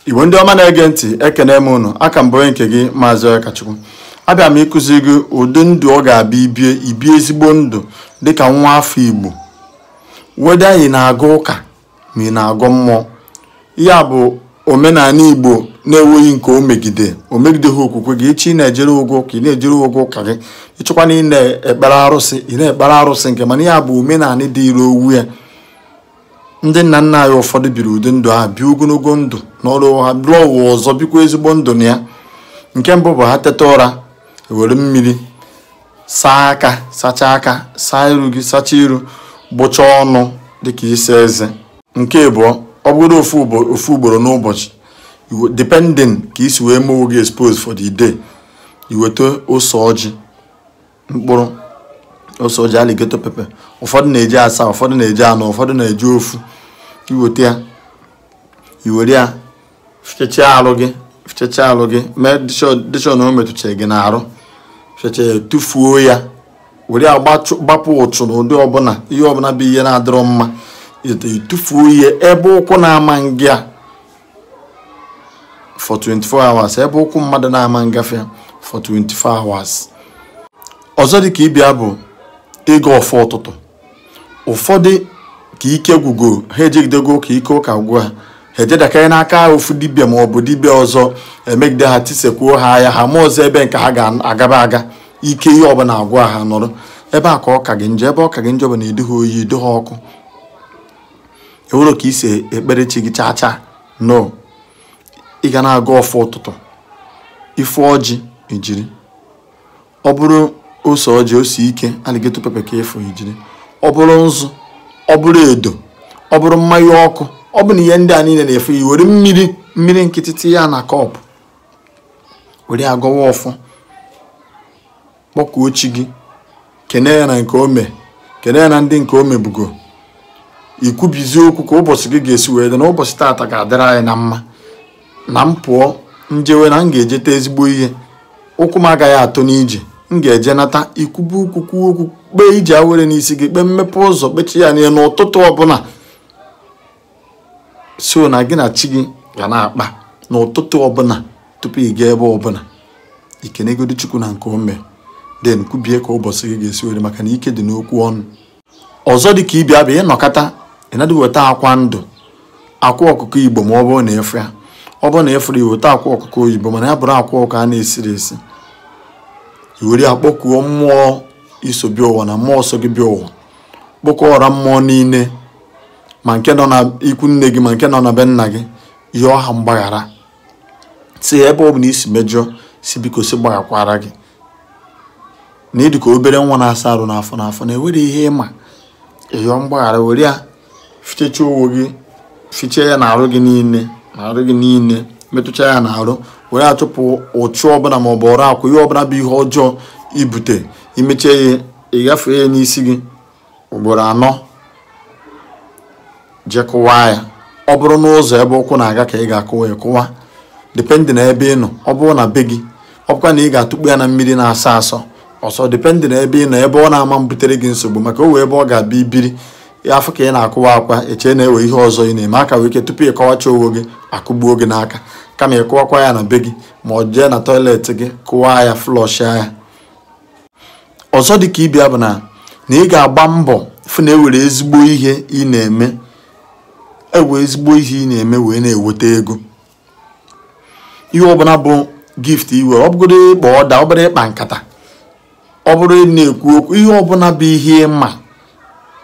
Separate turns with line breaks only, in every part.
Igbo ndị ọma na-ege ntị, ekene m unu. Aka m bụ onye nke gị Maazị Ọkachukwu. Abịa m ịkụzi gị ụdị ndụ ọ ga-abịa ibie ezigbo ndụ dịka nwa afọ Igbo. Weda ị na-aga ụka ma ị na-agọ mmụọ. Ihe a bụ omenala Igbo na-enweghị nke o megide ha okwukwe gị. Echi na-ejere ụgwọ ka ị na-ejere ụgwọ ụka gị. Ịchọkwa na ị na-ekpere arụsị, ị na-ekpere arụsị nke mana ihe bụ omenala dị ire owu ya. Ndị nna nna anyị ụfọdụ biri ụdị ndụ ahụ, bịa ogologo ndụ n'ọrụ ha, bịa ụwa ọzọ, bikwa ezigbo ndụ na ya. Nke mbụ bụ ha teta ụra, ewere mmiri saa aka, sachaa aka, saa iru gị, sachaa iru, gbụchaa ọnụ dịka isi eze. Nke abụọ, ọ bụrụ ofu ugboro n'ụbọchị, depending ka isi wee mewo gị expose for the day, iweta ose ọjị, mkpụrụ ose ọjị, alligator pepper. Ụfọdụ na-eji asaa, ụfọdụ na-eji anọ, ụfọdụ na-eji ofu. Iweta ya, iwere ya, fichaa alụ gị, mee dishon o metụcha gị n'arụ, fichaa ya, tufuo ya, were ya gbapụ ụchụ n'ụdị ọbụla, ihe ọbụla bụ ihe na-adịrọ mma, tufuo ihe ebe ụkwụ na-ama ngị for 24 hours, ebe ụkwụ mmadụ na-ama ngafe for 24 hours. Ọzọ dị ka ịbịa bụ ịga ọfọ ụtụtụ. Ụfọdụ ka ike gwugo, ha ejigidego ka ike ụka gwụ ha, ha ejedakanye n'aka ofu dibịa ma ọ bụ dibịa ọzọ, emegide ha, tisekwuo ha ya, ha ma ọzọ ebe nke ha ga-agaba aga, ike ihe ọbụla agwa ha nọrọ ebe a ka ọ ka gị njọ. Ebe ọ ka gị njọ bụ na edu ha oyi, edu ha ọkụ. Ewuro ka isi ekpere chi gị chaa no, ị ga na-aga ọfọ ụtụtụ, ife ọjị ejiri, ọ bụrụ ose ọjị, ose ike, alligator pepper ka efu ejiri, ọ bụrụ nzu, ọ bụrụ edo, ọ bụrụ mmanya ọkụ, ọ bụ na ihe ndị a niile na-efu, i were mmiri nkịtị tinye ya na kọpụ, were agọwa ọfọ, kpọkuo chi gị, kene ya na nke ome, kene ya na ndị nke ome bugo, ikwubizie okwu ka ụbọchị gị ga-esi wee dị na ụbọchị taata ga-adịrị anyị na mma, na m pụọ njewe na m ga-ejeta ezigbo ihe, ụkwụ m agaghị atọ n'ije, m ga-eje nata, ikwubu okwu kpee iji awere n'isi gị, kpee mmepe ụzọ, kpechi ya n'ihe n'ụtụtụ ọbụla, so na gị na chi gị ga na-akpa n'ụtụtụ ọbụla tupu ị gaa ebe ọbụla. Ikenegodu Chukwu na nke ome, den kwubie ka ụbọchị gị ga-esi were, maka na ike dị n'okwu ọnụ. Ọzọ dị ka ịbịa bụ ịnọkọta, ịnadị weta akwa ndụ, akwa ọkụkọ Igbo ma ọ bụrụ na efu ya. Ọ bụrụ na efuru iweta akwa ọkụkọ oyibo, mana ya bụrụ akwa ọkụkọ a na-esiri esi, iwere akpọkuo mmụọ iso bịa ụwa na mmụọ ọsọ gị bịa ụwa, kpọkọọ ọra mmụọ niile, ma nke nọ na ikwu nne gị ma nke nọ na be nna gị, ihe ọha mgbaghara, si ebe ọ bụ na isi mejọ, si biko si gbaghakwara gị, na ịdị ka obere nwa na-asa arụ n'afọ na-ewere ihe ịma ịyọ mgbaghara. Were ya fichecha owo gị, fiche ya na-arụ gị niile, metụcha ya na-arụ, were achụpụ ụchụ ọbụla ma ọ bụ ọrụ akwa, ihe ọbụla bụ ihe ọjọọ ibute, imeche ya, ịgafee ya n'isi gị ugboro 4, jee kụwaa ya. Ọ bụrụ n'ụzọ ebe ụkwụ na-aga ka ị ga-akụwa ya, kụwa, dependị na ebe ị nọ. Ọ bụrụ na be gị, ọ bụkwa na ị ga-atụkpu ya na mmiri na-asa asọ ọsọ, dependị na ebe ị nọ, ebe ọ na-ama mbutere gị nsogbu, maka o wee ebe ọ ga-abịa ibiri ya afọ ka ị na-akụwa akwa, eche na-ewe ihe ọzọ ị na-eme, aka wee ike tupu ị kọwacha owo gị akụgbuo gị n'aka, kama ị kụwakwa ya na be gị ma ọ jee na tọiletị gị kụwaa ya, flọshịa ya. Ọzọ dị ka ịbịa bụ na ị ga-agba mbọ fụ na ewere ezigbo ihe ị na-eme, wee na-eweta ego. Ihe ọbụla bụ gift iwe, ọ bụrụ ịkpa ọda, ọ bụrụ ịkpa nkata, ọ bụrụ na-ekwu okwu, ihe ọbụla bụ ihe ịma,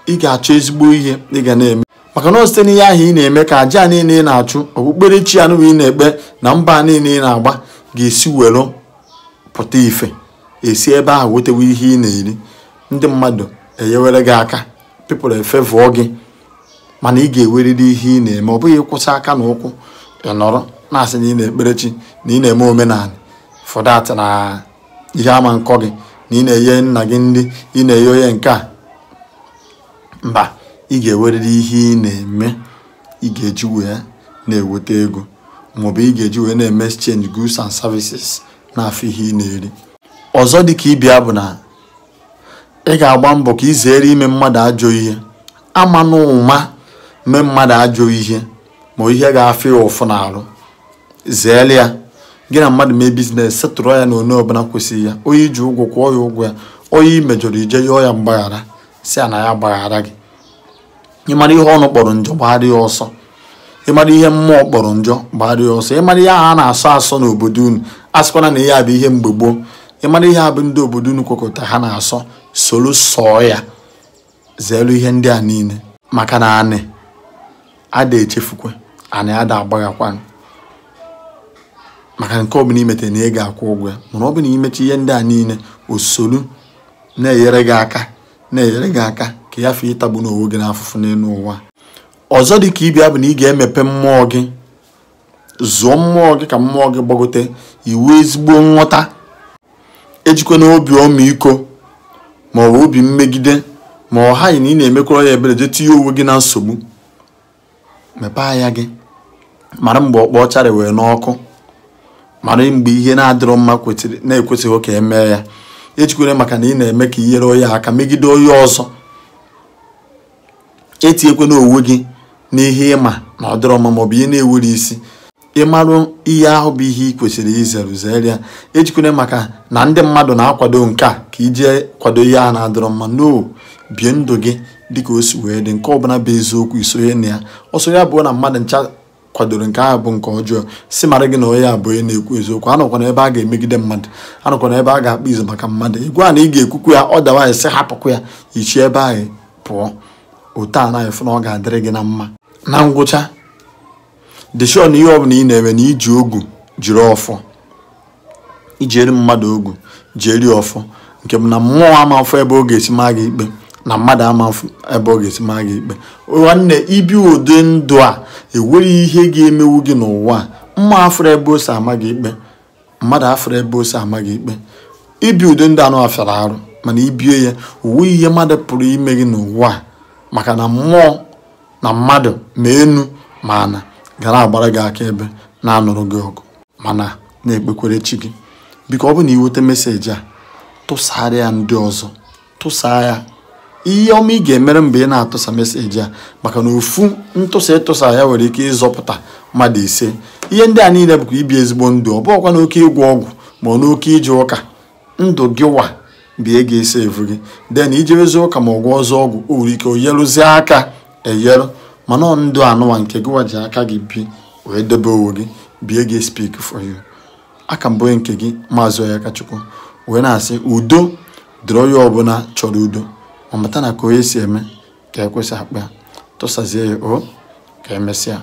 ị ga-achọ ezigbo ihe ị ga na-eme, maka na site n'ihe ahụ ị na-eme ka aja niile ị na-achụ, okpukperechi anụ ị na-ekpe na mba niile ị na-agba ga-esi were pụta ife, esi ebe ahụ wetewa ihe ị na-eri, ndị mmadụ enyewere gị aka, people efevụọ gị, mana ị ga-eweriri ihe ị na-eme, ọ bụghị ịkwụsị aka na ụkwụ ịnọrọ na-asị na ị na-ekpere chi na ị na-eme omenala for that na ihe ama nkọ gị, na ị na-enye nna gị ndị, ị na-enye onye nke a. Mba, ị ga-eweriri ihe ị na-eme, ị ga-eji wee na-eweta ego, maọbụ ị ga-eji wee na-eme exchange goods and services na-afọ ihe ị na-eri. Ọzọ dị ka ịbịa bụ na ị ga-agba mbọ ka ị zere ime mmadụ ajọ ihe, ama n'ụma mee mmadụ ajọ ihe, ma ihe ga-afị ụfụ n'arụ, zeele ya gị na mmadụ mee biznes setụrụ ya na onye ọbụla kwesịrị ya onye iji ụgwọ kwụọ ya ụgwọ ya onye mejọrọ ije yọọ ya mgbaghara si a na ya gbaghara gị ịmara ihe ọnụ kpọrọ njọ gbagharị ya ọsọ ịmara ihe mmụọ kpọrọ njọ gbagharị ya ọsọ ịmara ihe ahụ a na-asọ asọ n'obodo unu asịkwana na ihe a bụ ihe mgbe gboo ịmara ihe a bụ ndị obodo unu kwekọta ha na-asọ soro sọọ ya zeelu ihe ndị a niile maka na anị ada echefukwe anị ada agbaghakwanụ maka nke ọbụla imete na ị ga-akwụ ụgwọ ya mana ọ bụ na imechi ihe ndị a niile osolu na-enyere gị aka ka ya fee ịtagbu n'onwe gị n'afụfụ n'elu ụwa ọzọ dị ka ịbịa bụ na ị ga-emepe mmụọ gị zụọ mmụọ gị ka mmụọ gị gbagote iwu ezigbo nghọta ejikwa n'obi ọmịiko ma ọ bụ obi mmegide ma ọ haghị na ị na-emekọrọ ya ebere jee tinye onwe gị na nsogbu mepee anya gị mara mgbe ọkpọ ọchara wee n'ọkụ mara mgbe ihe na-adịrọ mma na-ekwesịghị ka emee ya ejikwere maka na ị na-eme ka inyere onye aka megide onye ọzọ etinyekwana onwe gị n'ihe ịma na ọ dịrọ mma maọbụ ihe na-ewere isi ịmarụ ihe ahụ bụ ihe ị kwesịrị izere ya ejikwere maka na ndị mmadụ na-akwado nke a ka ije kwado ihe a na-adịrọ mma no bie ndụ gị dịka o si wee dị nke ọbụla bụ eziokwu isonye na ya ọsọ ya bụ na mmadụ ncha kwadoro nke ahụ bụ nke ọjọọ si mara gị na onye abụ onye na-ekwu eziokwu anọkwana ebe a ga-emegide mmadụ anọkwana ebe a ga-akpa izu maka mmadụ ịgwa na ị ga-ekwukwu ya ọ dawaghị sị hapụkwu ya ichi ebe ahụ pụọ otu a naghị fụ na ọ ga-adịrị gị na mma na ngwụcha dịshọ na ihe ọbụla ị na-eme na iji ogu jiri ọfọ ijeri mmadụ ogu jeri ọfọ nke bụ na mmụọ ama afọ ebe ọ ga-esi maa gị ikpe na mmadụ ama afọ ebe ọ ga-esi maa gị ikpe nwanne ibi ụdị ndụ a enwere ihe ga-emewu gị n'ụwa mma afọrọ ebe o si ama gị ikpe mmadụ afọrọ ebe o si ama gị ikpe ibi ụdị ndụ anụ afịara arụ mana ibie ya uwe ihe mmadụ pụrụ ime gị n'ụwa maka na mmụọ na mmadụ ma enu ma ana gara agbara gị aka ebe na-anụrụ gị ọgụ mana na-ekpekwere chi gị biko ọ bụ na iweta meseji a tụsara ya ndị ọzọ tụsaa ya ihe ọma ị ga-emere mgbe ị na-atụsa meseji a maka na ofu ịtụsa ya nwere ike ịzọpụta mmadụ ise ihe ndị a niile bụkwa ibi ezigbo ndụ ọ bụghịkwa n'oke ịgwọ ọgwụ ma ọ n'oke ije ụka ndụ gị wa bie ga-ese efu gị den ijewezi ụka ma ọgwụ ọzọ ọgwụ o nwere ike oyerụzie aka eyerụ mana ọ ndụ anụwa nke gị waji aka gị bi wee debe onwe gị bie gị speak for you aka mbụ nke gị Maazị Onyekachukwu wee na-asị udo dịrị onye ọbụla chọrọ udo ma mata na ka onye si eme ka ekwesị akpa tụsazie ya o ka emesịa